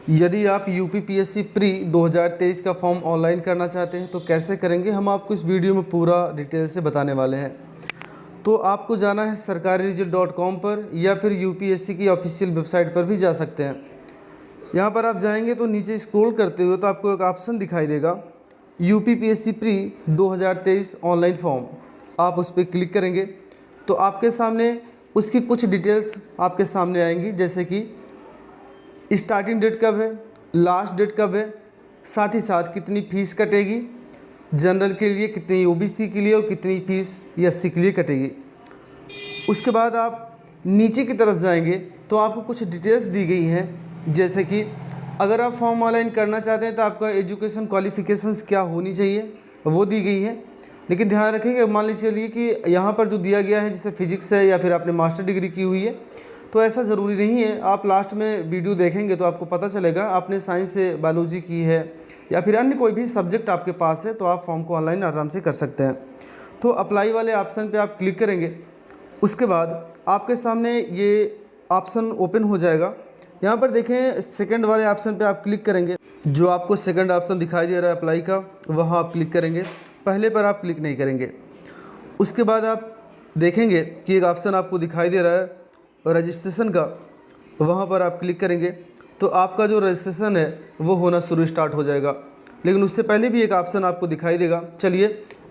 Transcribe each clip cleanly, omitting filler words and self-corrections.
यदि आप UPPSC pre 2023 का फॉर्म ऑनलाइन करना चाहते हैं तो कैसे करेंगे, हम आपको इस वीडियो में पूरा डिटेल से बताने वाले हैं। तो आपको जाना है sarkariresult.com पर या फिर यूपीएससी की ऑफिशियल वेबसाइट पर भी जा सकते हैं। यहाँ पर आप जाएंगे तो नीचे स्क्रॉल करते हुए तो आपको एक ऑप्शन दिखाई देगा यूपीपीएससी प्री 2023 ऑनलाइन फॉर्म। आप उस पर क्लिक करेंगे तो आपके सामने उसकी कुछ डिटेल्स आपके सामने आएंगी, जैसे कि स्टार्टिंग डेट कब है, लास्ट डेट कब है, साथ ही साथ कितनी फ़ीस कटेगी, जनरल के लिए कितनी, ओबीसी के लिए और कितनी फ़ीस एससी के लिए कटेगी। उसके बाद आप नीचे की तरफ जाएंगे तो आपको कुछ डिटेल्स दी गई हैं, जैसे कि अगर आप फॉर्म ऑनलाइन करना चाहते हैं तो आपका एजुकेशन क्वालिफ़िकेशंस क्या होनी चाहिए वो दी गई है। लेकिन ध्यान रखें कि मान लीजिए चलिए कि यहाँ पर जो दिया गया है जैसे फिजिक्स है या फिर आपने मास्टर डिग्री की हुई है तो ऐसा ज़रूरी नहीं है। आप लास्ट में वीडियो देखेंगे तो आपको पता चलेगा आपने साइंस से बायोलॉजी की है या फिर अन्य कोई भी सब्जेक्ट आपके पास है तो आप फॉर्म को ऑनलाइन आराम से कर सकते हैं। तो अप्लाई वाले ऑप्शन पे आप क्लिक करेंगे, उसके बाद आपके सामने ये ऑप्शन ओपन हो जाएगा। यहाँ पर देखें सेकंड वाले ऑप्शन पे आप क्लिक करेंगे, जो आपको सेकंड ऑप्शन दिखाई दे रहा है अप्लाई का, वहाँ आप क्लिक करेंगे। पहले पर आप क्लिक नहीं करेंगे। उसके बाद आप देखेंगे कि एक ऑप्शन आपको दिखाई दे रहा है रजिस्ट्रेशन का, वहाँ पर आप क्लिक करेंगे तो आपका जो रजिस्ट्रेशन है वो होना स्टार्ट हो जाएगा। लेकिन उससे पहले भी एक ऑप्शन आपको दिखाई देगा। चलिए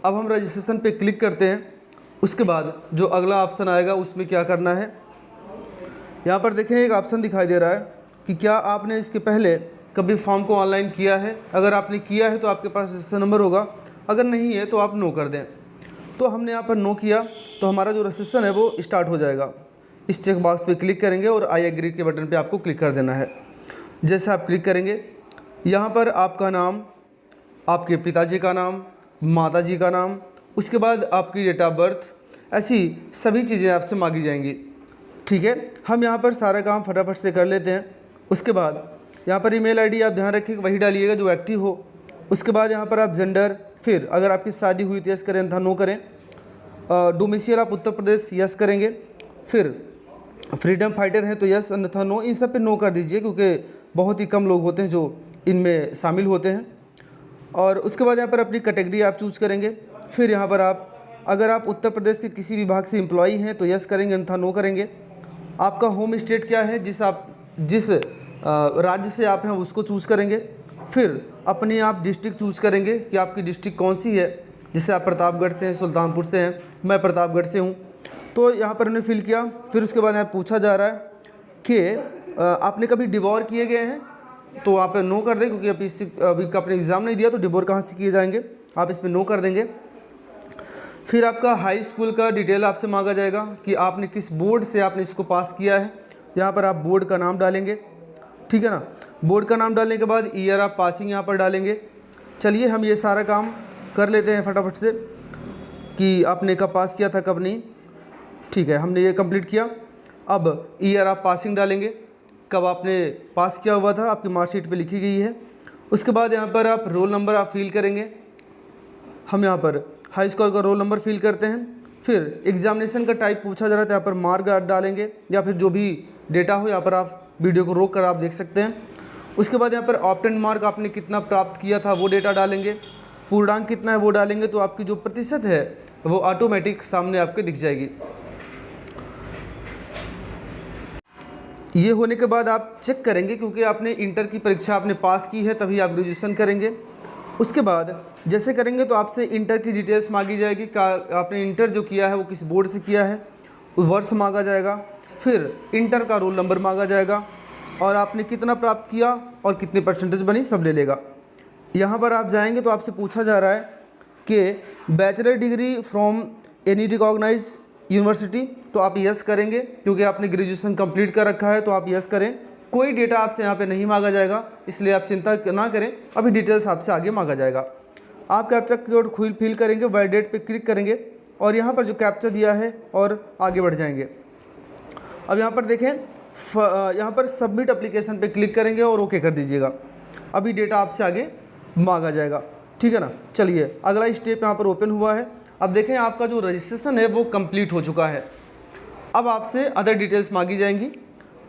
अब हम रजिस्ट्रेशन पे क्लिक करते हैं। उसके बाद जो अगला ऑप्शन आएगा उसमें क्या करना है, यहाँ पर देखें एक ऑप्शन दिखाई दे रहा है कि क्या आपने इसके पहले कभी फॉर्म को ऑनलाइन किया है। अगर आपने किया है तो आपके पास रजिस्ट्रेशन नंबर होगा, अगर नहीं है तो आप नो कर दें। तो हमने यहाँ पर नो किया तो हमारा जो रजिस्ट्रेशन है वो स्टार्ट हो जाएगा। इस चेक बॉक्स पे क्लिक करेंगे और आई एग्री के बटन पे आपको क्लिक कर देना है। जैसे आप क्लिक करेंगे यहाँ पर आपका नाम, आपके पिताजी का नाम, माताजी का नाम, उसके बाद आपकी डेट ऑफ बर्थ, ऐसी सभी चीज़ें आपसे मांगी जाएंगी। ठीक है, हम यहाँ पर सारा काम फटाफट से कर लेते हैं। उसके बाद यहाँ पर ईमेल आईडी आप ध्यान रखें वही डालिएगा जो एक्टिव हो। उसके बाद यहाँ पर आप जेंडर, फिर अगर आपकी शादी हुई तो यस करें अन्यथा नो करें। डोमिसाइल आप उत्तर प्रदेश यस करेंगे। फिर फ्रीडम फाइटर है तो यस अन्यथा नो, इन सब पे नो कर दीजिए क्योंकि बहुत ही कम लोग होते हैं जो इनमें शामिल होते हैं। और उसके बाद यहाँ पर अपनी कैटेगरी आप चूज़ करेंगे। फिर यहाँ पर आप अगर आप उत्तर प्रदेश के किसी विभाग से एम्प्लॉई हैं तो यस करेंगे अन्यथा नो करेंगे। आपका होम स्टेट क्या है, जिस राज्य से आप हैं उसको चूज़ करेंगे। फिर अपनी आप डिस्ट्रिक्ट चूज़ करेंगे कि आपकी डिस्ट्रिक्ट कौन सी है, जैसे आप प्रतापगढ़ से हैं, सुल्तानपुर से हैं, मैं प्रतापगढ़ से हूँ तो यहाँ पर हमने फिल किया। फिर उसके बाद यहाँ पूछा जा रहा है कि आपने कभी डिवोर किए गए हैं, तो आप नो कर दें क्योंकि अभी का आपने एग्ज़ाम नहीं दिया तो डिवोर कहाँ से किए जाएंगे, आप इसमें नो कर देंगे। फिर आपका हाई स्कूल का डिटेल आपसे मांगा जाएगा कि आपने किस बोर्ड से आपने इसको पास किया है। यहाँ पर आप बोर्ड का नाम डालेंगे, ठीक है ना। बोर्ड का नाम डालने के बाद ईयर ऑफ पासिंग यहाँ पर डालेंगे। चलिए हम ये सारा काम कर लेते हैं फटाफट से कि आपने कब पास किया था कब नहीं। ठीक है, हमने ये कंप्लीट किया। अब ईयर ऑफ पासिंग डालेंगे, कब आपने पास किया हुआ था, आपकी मार्कशीट पे लिखी गई है। उसके बाद यहाँ पर आप रोल नंबर आप फिल करेंगे। हम यहाँ पर हाई स्कूल का रोल नंबर फिल करते हैं। फिर एग्जामिनेशन का टाइप पूछा जा रहा था, यहाँ पर मार्क डालेंगे या फिर जो भी डेटा हो यहाँ पर आप वीडियो को रोक कर आप देख सकते हैं। उसके बाद यहाँ पर ऑप्टेंड मार्क आपने कितना प्राप्त किया था वो डेटा डालेंगे, पूर्णांक कितना है वो डालेंगे, तो आपकी जो प्रतिशत है वो ऑटोमेटिक सामने आपके दिख जाएगी। ये होने के बाद आप चेक करेंगे क्योंकि आपने इंटर की परीक्षा आपने पास की है तभी आप ग्रेजुएशन करेंगे। उसके बाद जैसे करेंगे तो आपसे इंटर की डिटेल्स मांगी जाएगी, आपने इंटर जो किया है वो किस बोर्ड से किया है, वर्ष मांगा जाएगा। फिर इंटर का रोल नंबर मांगा जाएगा और आपने कितना प्राप्त किया और कितने परसेंटेज बनी सब ले लेगा। यहाँ पर आप जाएंगे तो आपसे पूछा जा रहा है कि bachelor degree from any recognize university, तो आप यस करेंगे क्योंकि आपने ग्रेजुएशन कंप्लीट कर रखा है तो आप यस करें। कोई डेटा आपसे यहाँ पे नहीं मांगा जाएगा इसलिए आप चिंता ना करें, अभी डिटेल्स आपसे आगे मांगा जाएगा। आप कैप्चा कोड फिल करेंगे, वैलिडेट पे क्लिक करेंगे और यहाँ पर जो कैप्चा दिया है और आगे बढ़ जाएंगे। अब यहाँ पर देखें यहाँ पर सबमिट एप्लीकेशन पे क्लिक करेंगे और ओके कर दीजिएगा, अभी डेटा आपसे आगे मांगा जाएगा। ठीक है ना। चलिए अगला स्टेप यहाँ पर ओपन हुआ है। अब देखें आपका जो रजिस्ट्रेशन है वो कंप्लीट हो चुका है। अब आपसे अदर डिटेल्स मांगी जाएंगी।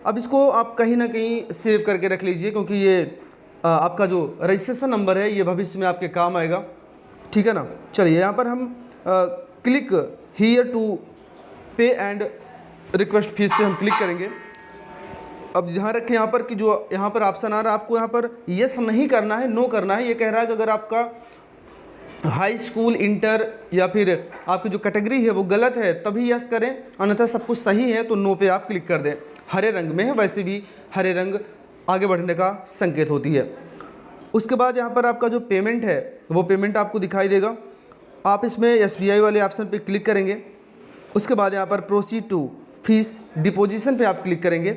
अब इसको आप कहीं ना कहीं सेव करके रख लीजिए, क्योंकि ये आपका जो रजिस्ट्रेशन नंबर है ये भविष्य में आपके काम आएगा, ठीक है ना। चलिए यहाँ पर हम क्लिक हियर टू पे एंड रिक्वेस्ट फीस से हम क्लिक करेंगे। अब ध्यान रखें यहाँ पर कि जो यहाँ पर ऑप्शन आ रहा है, आपको यहाँ पर यस नहीं करना है, नो करना है। ये कह रहा है कि अगर आपका हाई स्कूल, इंटर या फिर आपकी जो कैटेगरी है वो गलत है तभी यस करें, अन्यथा सब कुछ सही है तो नो पे आप क्लिक कर दें। हरे रंग में है, वैसे भी हरे रंग आगे बढ़ने का संकेत होती है। उसके बाद यहाँ पर आपका जो पेमेंट है वो पेमेंट आपको दिखाई देगा। आप इसमें SBI वाले ऑप्शन पे क्लिक करेंगे। उसके बाद यहाँ पर प्रोसीड टू फीस डिपोजिशन पे आप क्लिक करेंगे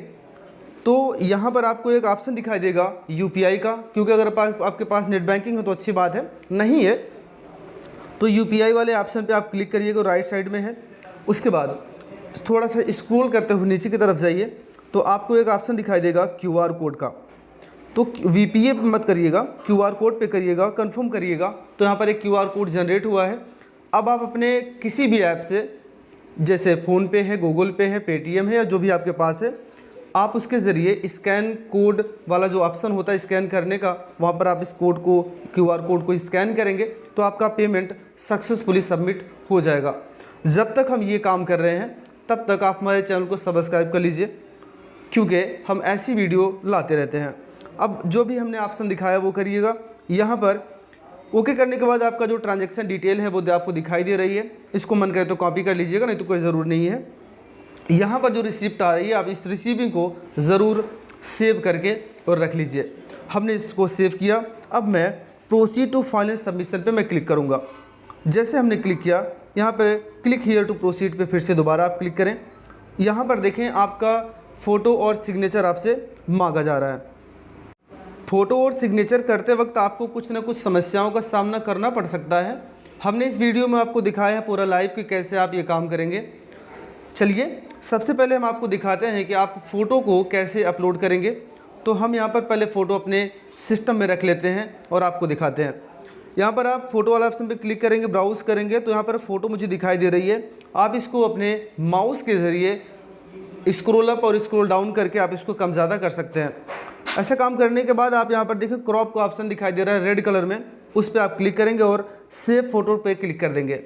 तो यहाँ पर आपको एक ऑप्शन दिखाई देगा UPI का, क्योंकि अगर आपके पास नेट बैंकिंग हो तो अच्छी बात है, नहीं है तो UPI वाले ऑप्शन पे आप क्लिक करिएगा, राइट साइड में है। उसके बाद थोड़ा सा स्क्रॉल करते हुए नीचे की तरफ जाइए तो आपको एक ऑप्शन दिखाई देगा QR कोड का। तो VPA पे मत करिएगा, QR कोड पे करिएगा, कंफर्म करिएगा। तो यहाँ पर एक QR कोड जनरेट हुआ है। अब आप अपने किसी भी ऐप से, जैसे फ़ोनपे है, गूगल पे है, पेटीएम है या जो भी आपके पास है, आप उसके ज़रिए स्कैन कोड वाला जो ऑप्शन होता है स्कैन करने का, वहाँ पर आप इस कोड को, QR कोड को स्कैन करेंगे तो आपका पेमेंट सक्सेसफुली सबमिट हो जाएगा। जब तक हम ये काम कर रहे हैं तब तक आप हमारे चैनल को सब्सक्राइब कर लीजिए, क्योंकि हम ऐसी वीडियो लाते रहते हैं। अब जो भी हमने ऑप्शन दिखाया वो करिएगा। यहाँ पर ओके करने के बाद आपका जो ट्रांजैक्शन डिटेल है वो आपको दिखाई दे रही है। इसको मन करे तो कॉपी कर लीजिएगा, नहीं तो कोई ज़रूर नहीं है। यहाँ पर जो रिसिप्ट आ रही है आप इस रिसीविंग को ज़रूर सेव करके और रख लीजिए। हमने इसको सेव किया। अब मैं प्रोसीड टू फाइनल सबमिशन पे मैं क्लिक करूँगा। जैसे हमने क्लिक किया, यहाँ पे क्लिक हियर टू प्रोसीड पे फिर से दोबारा आप क्लिक करें। यहाँ पर देखें आपका फ़ोटो और सिग्नेचर आपसे मांगा जा रहा है। फ़ोटो और सिग्नेचर करते वक्त आपको कुछ ना कुछ समस्याओं का सामना करना पड़ सकता है। हमने इस वीडियो में आपको दिखाया है पूरा लाइव कि कैसे आप ये काम करेंगे। चलिए सबसे पहले हम आपको दिखाते हैं कि आप फ़ोटो को कैसे अपलोड करेंगे। तो हम यहाँ पर पहले फ़ोटो अपने सिस्टम में रख लेते हैं और आपको दिखाते हैं। यहाँ पर आप फ़ोटो वाला ऑप्शन पे क्लिक करेंगे, ब्राउज़ करेंगे तो यहाँ पर फ़ोटो मुझे दिखाई दे रही है। आप इसको अपने माउस के ज़रिए स्क्रॉल अप और स्क्रॉल डाउन करके आप इसको कम ज़्यादा कर सकते हैं। ऐसा काम करने के बाद आप यहाँ पर देखिए क्रॉप का ऑप्शन दिखाई दे रहा है रेड कलर में, उस पर आप क्लिक करेंगे और सेव फ़ोटो पे क्लिक कर देंगे।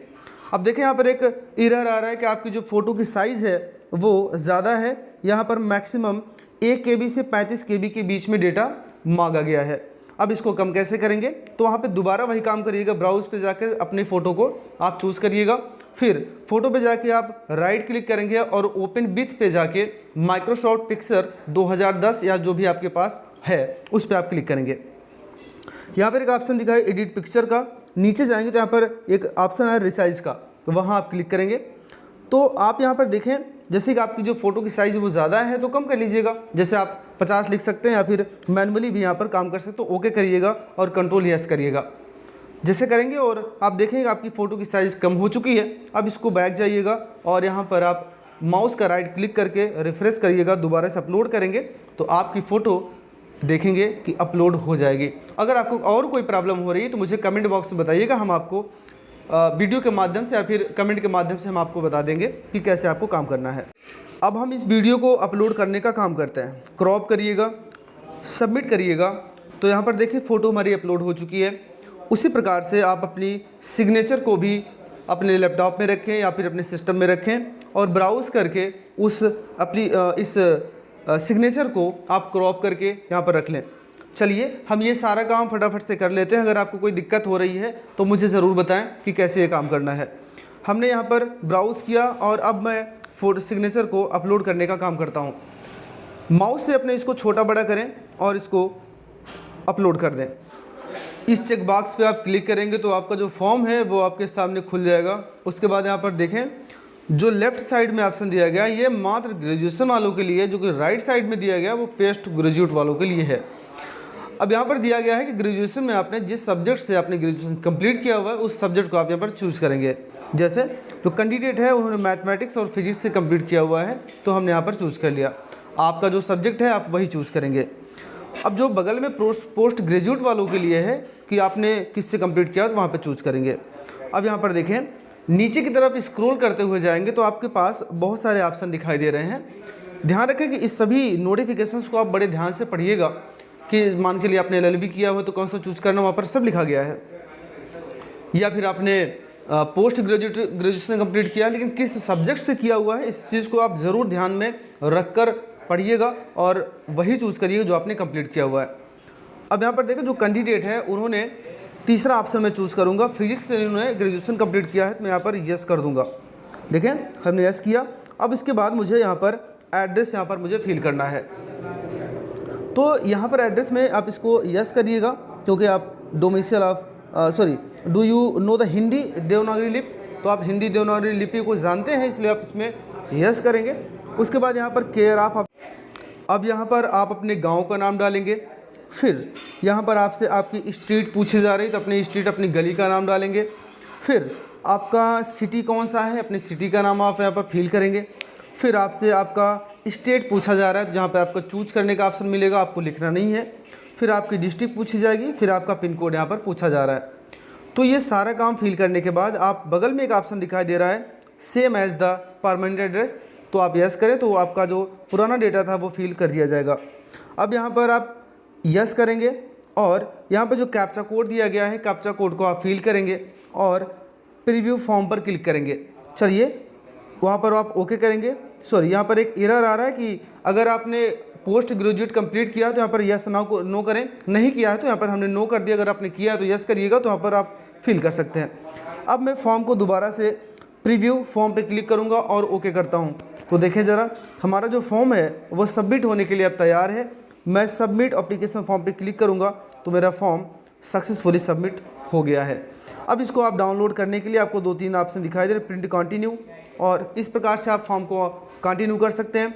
अब देखें यहाँ पर एक एरर आ रहा है कि आपकी जो फ़ोटो की साइज़ है वो ज़्यादा है। यहाँ पर मैक्सिमम 1 KB से 35 KB के बीच में डेटा मांगा गया है। अब इसको कम कैसे करेंगे, तो वहाँ पे दोबारा वही काम करिएगा, ब्राउज़ पे जाकर अपने फ़ोटो को आप चूज़ करिएगा। फिर फ़ोटो पे जाके आप राइट क्लिक करेंगे और ओपन विथ पे जाके माइक्रोसॉफ्ट पिक्चर 2010 या जो भी आपके पास है उस पर आप क्लिक करेंगे। यहाँ पर एक ऑप्शन दिखा है एडिट पिक्चर का, नीचे जाएंगे तो यहाँ पर एक ऑप्शन है रिसाइज का, तो वहाँ आप क्लिक करेंगे। तो आप यहाँ पर देखें जैसे कि आपकी जो फ़ोटो की साइज़ वो ज़्यादा है तो कम कर लीजिएगा, जैसे आप 50 लिख सकते हैं या फिर मैनुअली भी यहाँ पर काम कर सकते हो। तो ओके करिएगा और कंट्रोल यस करिएगा। जैसे करेंगे और आप देखेंगे आपकी फ़ोटो की साइज़ कम हो चुकी है। अब इसको बैक जाइएगा और यहाँ पर आप माउस का राइट क्लिक करके रिफ्रेश करिएगा, दोबारा से अपलोड करेंगे तो आपकी फ़ोटो देखेंगे कि अपलोड हो जाएगी। अगर आपको और कोई प्रॉब्लम हो रही है तो मुझे कमेंट बॉक्स में बताइएगा, हम आपको वीडियो के माध्यम से या फिर कमेंट के माध्यम से हम आपको बता देंगे कि कैसे आपको काम करना है। अब हम इस वीडियो को अपलोड करने का काम करते हैं। क्रॉप करिएगा, सबमिट करिएगा, तो यहाँ पर देखिए फ़ोटो हमारी अपलोड हो चुकी है। उसी प्रकार से आप अपनी सिग्नेचर को भी अपने लैपटॉप में रखें या फिर अपने सिस्टम में रखें और ब्राउज़ करके उस अपनी इस सिग्नेचर को आप क्रॉप करके यहाँ पर रख लें। चलिए हम ये सारा काम फटाफट से कर लेते हैं। अगर आपको कोई दिक्कत हो रही है तो मुझे ज़रूर बताएं कि कैसे ये काम करना है। हमने यहाँ पर ब्राउज़ किया और अब मैं फोटो सिग्नेचर को अपलोड करने का काम करता हूँ। माउस से अपने इसको छोटा बड़ा करें और इसको अपलोड कर दें। इस चेक बॉक्स पे आप क्लिक करेंगे तो आपका जो फॉर्म है वो आपके सामने खुल जाएगा। उसके बाद यहाँ पर देखें जो लेफ़्ट साइड में ऑप्शन दिया गया ये मात्र ग्रेजुएशन वालों के लिए, जो कि राइट साइड में दिया गया वो पोस्ट ग्रेजुएट वालों के लिए है। अब यहाँ पर दिया गया है कि ग्रेजुएशन में आपने जिस सब्जेक्ट से आपने ग्रेजुएशन कंप्लीट किया हुआ है उस सब्जेक्ट को आप यहाँ पर चूज़ करेंगे। जैसे जो कैंडिडेट है उन्होंने मैथमेटिक्स और फिजिक्स से कंप्लीट किया हुआ है तो हमने यहाँ पर चूज़ कर लिया। आपका जो सब्जेक्ट है आप वही चूज़ करेंगे। अब जो बगल में पोस्ट ग्रेजुएट वालों के लिए है कि आपने किससे कंप्लीट किया तो वहाँ पर चूज़ करेंगे। अब यहाँ पर देखें नीचे की तरफ स्क्रॉल करते हुए जाएंगे तो आपके पास बहुत सारे ऑप्शन दिखाई दे रहे हैं। ध्यान रखें कि इस सभी नोटिफिकेशंस को आप बड़े ध्यान से पढ़िएगा कि मान के लिए आपने LLB किया हो तो कौन सा चूज़ करना, वहाँ पर सब लिखा गया है। या फिर आपने पोस्ट ग्रेजुएशन कंप्लीट किया लेकिन किस सब्जेक्ट से किया हुआ है, इस चीज़ को आप ज़रूर ध्यान में रख कर पढ़िएगा और वही चूज़ करिएगा जो आपने कंप्लीट किया हुआ है। अब यहाँ पर देखो जो कैंडिडेट है उन्होंने तीसरा ऑप्शन में चूज़ करूँगा, फिजिक्स से उन्होंने ग्रेजुएशन कंप्लीट किया है तो मैं यहाँ पर यस कर दूँगा। देखें हमने यस किया। अब इसके बाद मुझे यहाँ पर एड्रेस यहाँ पर मुझे फिल करना है, तो यहाँ पर एड्रेस में आप इसको यस करिएगा क्योंकि आप domicile of do you know the Hindi Devanagari लिपि, तो आप हिंदी देवनागरी लिपि को जानते हैं इसलिए आप इसमें यस करेंगे। उसके बाद यहाँ पर केयर ऑफ, अब यहाँ पर आप अपने गांव का नाम डालेंगे। फिर यहाँ पर आपसे आपकी स्ट्रीट पूछी जा रही तो अपनी स्ट्रीट अपनी गली का नाम डालेंगे। फिर आपका सिटी कौन सा है, अपनी सिटी का नाम आप यहाँ पर फिल करेंगे। फिर आपसे आपका स्टेट पूछा जा रहा है, जहाँ पे आपको चूज करने का ऑप्शन मिलेगा, आपको लिखना नहीं है। फिर आपकी डिस्ट्रिक्ट पूछी जाएगी, फिर आपका पिन कोड यहाँ पर पूछा जा रहा है। तो ये सारा काम फिल करने के बाद आप बगल में एक ऑप्शन दिखाई दे रहा है same as the permanent address, तो आप यस करें तो आपका जो पुराना डेटा था वो फिल कर दिया जाएगा। अब यहाँ पर आप यस करेंगे और यहाँ पर जो कैप्चा कोड दिया गया है कैप्चा कोड को आप फिल करेंगे और प्रीव्यू फॉर्म पर क्लिक करेंगे। चलिए वहाँ पर आप ओके करेंगे। सॉरी, यहाँ पर एक एरर आ रहा है कि अगर आपने पोस्ट ग्रेजुएट कंप्लीट किया तो यहाँ पर यस नो करें, नहीं किया है तो यहाँ पर हमने नो कर दिया। अगर आपने किया है तो यस करिएगा, तो यहाँ पर आप फिल कर सकते हैं। अब मैं फॉर्म को दोबारा से प्रीव्यू फॉर्म पे क्लिक करूँगा और ओके करता हूँ। तो देखें ज़रा हमारा जो फॉर्म है वो सबमिट होने के लिए अब तैयार है। मैं सबमिट एप्लीकेशन फॉर्म पे क्लिक करूँगा तो मेरा फॉर्म सक्सेसफुली सबमिट हो गया है। अब इसको आप डाउनलोड करने के लिए आपको 2-3 ऑप्शन दिखाई दे रहे, प्रिंट कंटिन्यू, और इस प्रकार से आप फॉर्म को कंटिन्यू कर सकते हैं।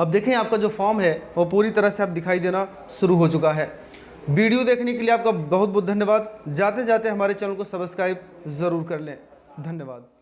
अब देखें आपका जो फॉर्म है वो पूरी तरह से आप दिखाई देना शुरू हो चुका है। वीडियो देखने के लिए आपका बहुत बहुत धन्यवाद। जाते जाते हमारे चैनल को सब्सक्राइब ज़रूर कर लें। धन्यवाद।